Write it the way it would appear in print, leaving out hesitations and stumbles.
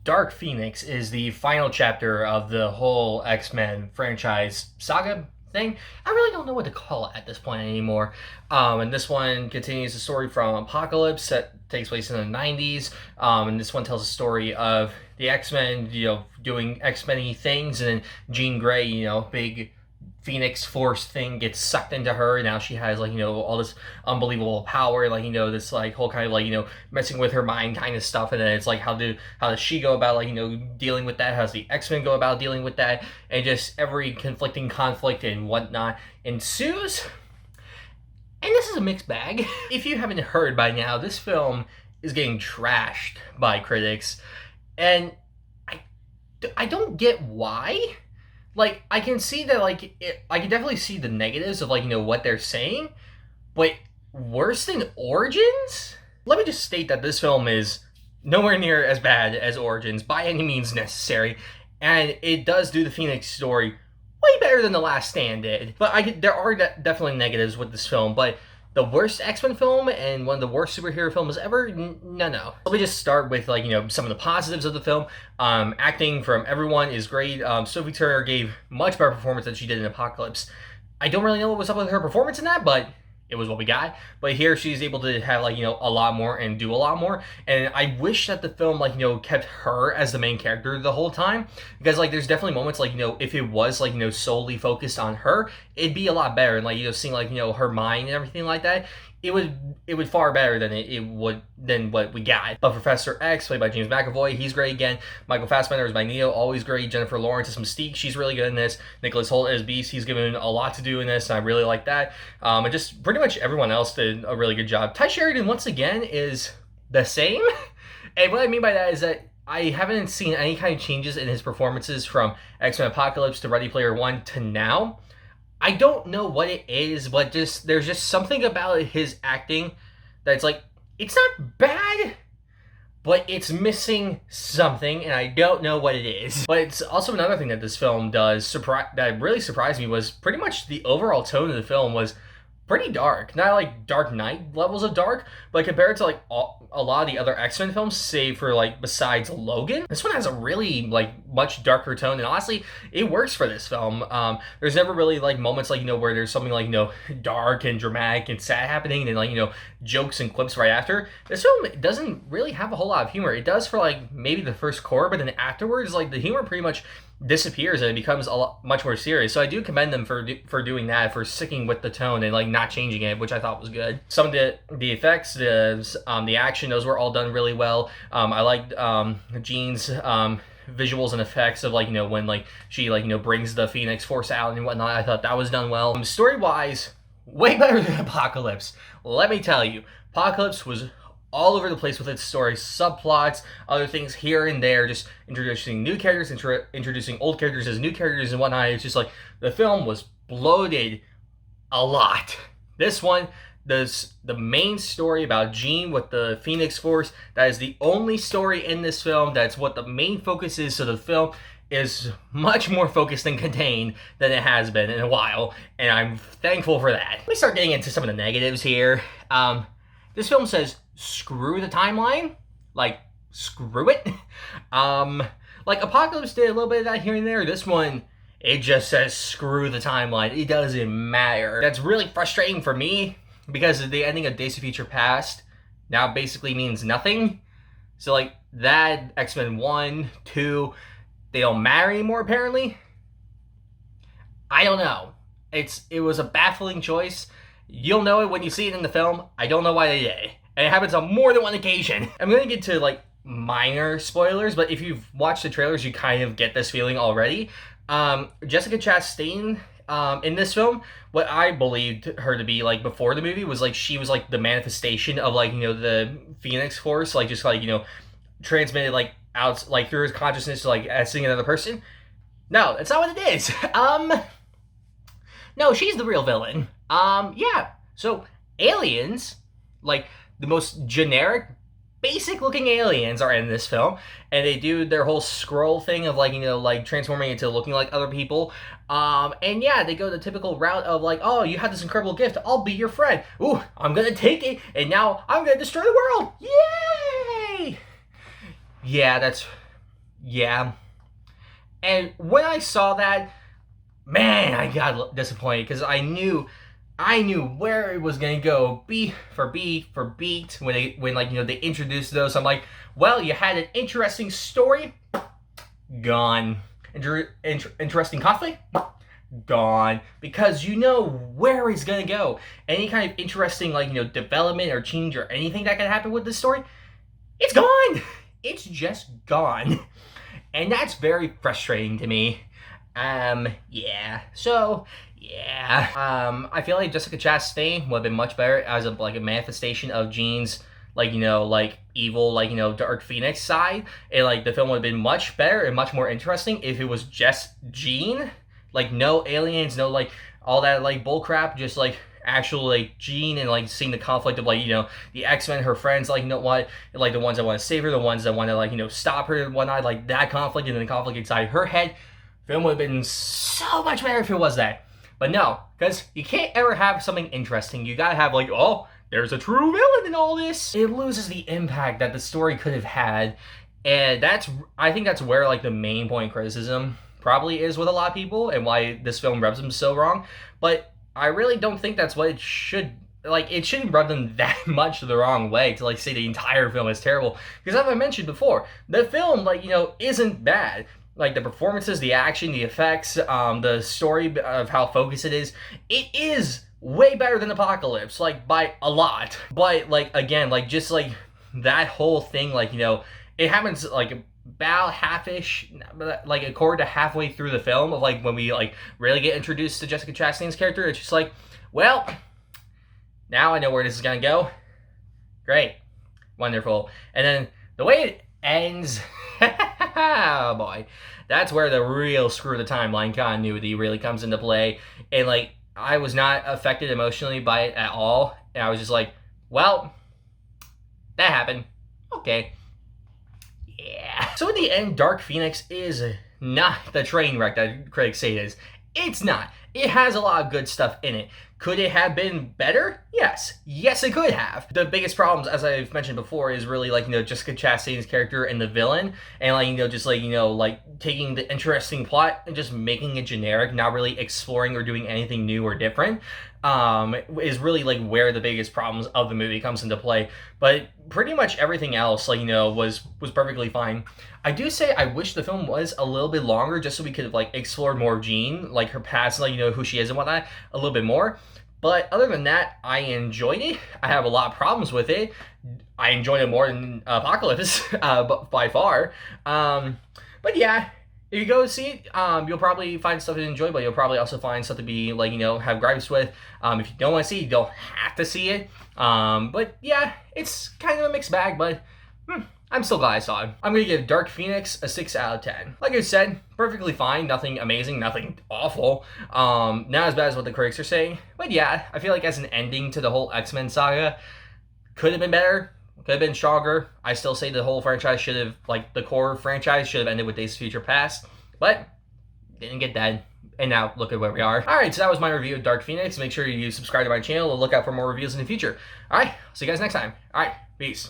Dark Phoenix is the final chapter of the whole X-Men franchise saga thing. I really don't know what to call it at this point anymore. And this one continues the story from Apocalypse that takes place in the 90s. And this one tells a story of the X-Men, doing X-Men-y things, and then Jean Grey, big Phoenix Force thing gets sucked into her. Now she has all this unbelievable power, this whole kind of messing with her mind kind of stuff. And then it's like how does she go about dealing with that? How does the X-Men go about dealing with that? And just every conflicting conflict and whatnot ensues. And this is a mixed bag. If you haven't heard by now, this film is getting trashed by critics, and I don't get why. I can see that, I can definitely see the negatives of, what they're saying, but worse than Origins? Let me just state that this film is nowhere near as bad as Origins, by any means necessary, and it does do the Phoenix story way better than The Last Stand did. But there are definitely negatives with this film, but the worst X-Men film and one of the worst superhero films ever? No. Let me just start with, some of the positives of the film. Acting from everyone is great. Sophie Turner gave much better performance than she did in Apocalypse. I don't really know what was up with her performance in that, but it was what we got. But here she's able to have, a lot more and do a lot more. And I wish that the film, kept her as the main character the whole time. Because, there's definitely moments, if it was, solely focused on her, it'd be a lot better. And, seeing, her mind and everything like that, it would far better than what we got. But Professor X, played by James McAvoy, he's great again. Michael Fassbender is Magneto, always great. Jennifer Lawrence is Mystique, she's really good in this. Nicholas Hoult as Beast, he's given a lot to do in this, and I really like that. And just pretty much everyone else did a really good job. Ty Sheridan, once again, is the same. And what I mean by that is that I haven't seen any kind of changes in his performances from X-Men Apocalypse to Ready Player One to now. I don't know what it is, but there's just something about his acting that's it's not bad, but it's missing something, and I don't know what it is. But it's also another thing that this film does that really surprised me was pretty much the overall tone of the film was pretty dark. Not like Dark Knight levels of dark, but compared to a lot of the other X-Men films, save for besides Logan, this one has a really much darker tone, and honestly, it works for this film. There's never really moments where there's something dark and dramatic and sad happening, and then jokes and clips right after. This film doesn't really have a whole lot of humor. It does for maybe the first core, but then afterwards, the humor pretty much disappears and it becomes much more serious. So I do commend them for doing that, for sticking with the tone and not changing it, which I thought was good. Some of the effects, the action, those were all done really well. I liked Jean's visuals and effects of when she brings the Phoenix Force out and whatnot. I thought that was done well. Story wise, way better than Apocalypse. Let me tell you, Apocalypse was all over the place with its story, subplots, other things here and there, just introducing new characters, introducing old characters as new characters and whatnot. It's just the film was bloated a lot. This one, the main story about Jean with the Phoenix Force, that is the only story in this film. That's what the main focus is. So the film is much more focused and contained than it has been in a while, and I'm thankful for that. Let me start getting into some of the negatives here. This film says, screw the timeline. Screw it. Apocalypse did a little bit of that here and there. This one, it just says, screw the timeline. It doesn't matter. That's really frustrating for me, because the ending of Days of Future Past now basically means nothing. So, that, X-Men 1, 2, they don't matter anymore, apparently. I don't know. It was a baffling choice. You'll know it when you see it in the film. I don't know why they did it. And it happens on more than one occasion. I'm going to get to, minor spoilers, but if you've watched the trailers, you kind of get this feeling already. Jessica Chastain, in this film, what I believed her to be, before the movie, was, she was, the manifestation of, the Phoenix Force, transmitted, out, through his consciousness to, as seeing another person. No, that's not what it is. No, she's the real villain. Yeah. So, aliens, the most generic, basic looking aliens are in this film, and they do their whole scroll thing of transforming into looking like other people. And yeah, they go the typical route of oh, you have this incredible gift, I'll be your friend. Ooh, I'm gonna take it, and now I'm gonna destroy the world. Yay! Yeah, that's Yeah. And when I saw that, man, I got disappointed because I knew where it was gonna go, beat for beat when like they introduced those. I'm like, well, you had an interesting story, gone. Interesting conflict, gone, because you know where he's gonna go. Any kind of interesting development or change or anything that can happen with this story, it's gone. It's just gone, and that's very frustrating to me. Yeah. So, yeah. I feel like Jessica Chastain would have been much better as a manifestation of Jean's evil Dark Phoenix side, and the film would have been much better and much more interesting if it was just Jean, no aliens, no all that bull crap, just actual Jean, and seeing the conflict of the X-Men, her friends, what, the ones that want to save her, the ones that want to stop her and whatnot, that conflict, and then the conflict inside her head. Film would have been so much better if it was that. But no, because you can't ever have something interesting. You gotta have oh, there's a true villain in all this. It loses the impact that the story could have had. And I think that's where the main point of criticism probably is with a lot of people, and why this film rubs them so wrong. But I really don't think that's what it should. It shouldn't rub them that much the wrong way to say the entire film is terrible. Because as I mentioned before, the film isn't bad. The performances, the action, the effects, the story of how focused it is way better than Apocalypse, by a lot. But again, just that whole thing, it happens about half-ish, a quarter to halfway through the film of when we really get introduced to Jessica Chastain's character. It's just well, now I know where this is gonna go. Great, wonderful. And then the way it ends. Oh boy, that's where the real screw the timeline continuity really comes into play. And I was not affected emotionally by it at all. And I was just well, that happened. Okay. Yeah. So in the end, Dark Phoenix is not the train wreck that critics say it is. It's not. It has a lot of good stuff in it. Could it have been better? Yes. Yes, it could have. The biggest problems, as I've mentioned before, is really Jessica Chastain's character and the villain, and just taking the interesting plot and just making it generic, not really exploring or doing anything new or different. Is really where the biggest problems of the movie comes into play. But pretty much everything else was perfectly fine. I do say I wish the film was a little bit longer, just so we could have explore more Jean, her past, who she is and whatnot, a little bit more. But other than that, I enjoyed it. I have a lot of problems with it. I enjoyed it more than Apocalypse, by far. But yeah, if you go see it, you'll probably find stuff to enjoy, but you'll probably also find stuff to be have gripes with. If you don't want to see it, you don't have to see it. But yeah, it's kind of a mixed bag, but I'm still glad I saw it. I'm going to give Dark Phoenix a 6 out of 10. Like I said, perfectly fine, nothing amazing, nothing awful. Not as bad as what the critics are saying. But yeah, I feel as an ending to the whole X-Men saga, could have been better, could have been stronger. I still say the whole franchise should have, the core franchise should have ended with Days of Future Past. But, didn't get that. And now, look at where we are. Alright, so that was my review of Dark Phoenix. Make sure you subscribe to my channel to look out for more reviews in the future. Alright, see you guys next time. Alright, peace.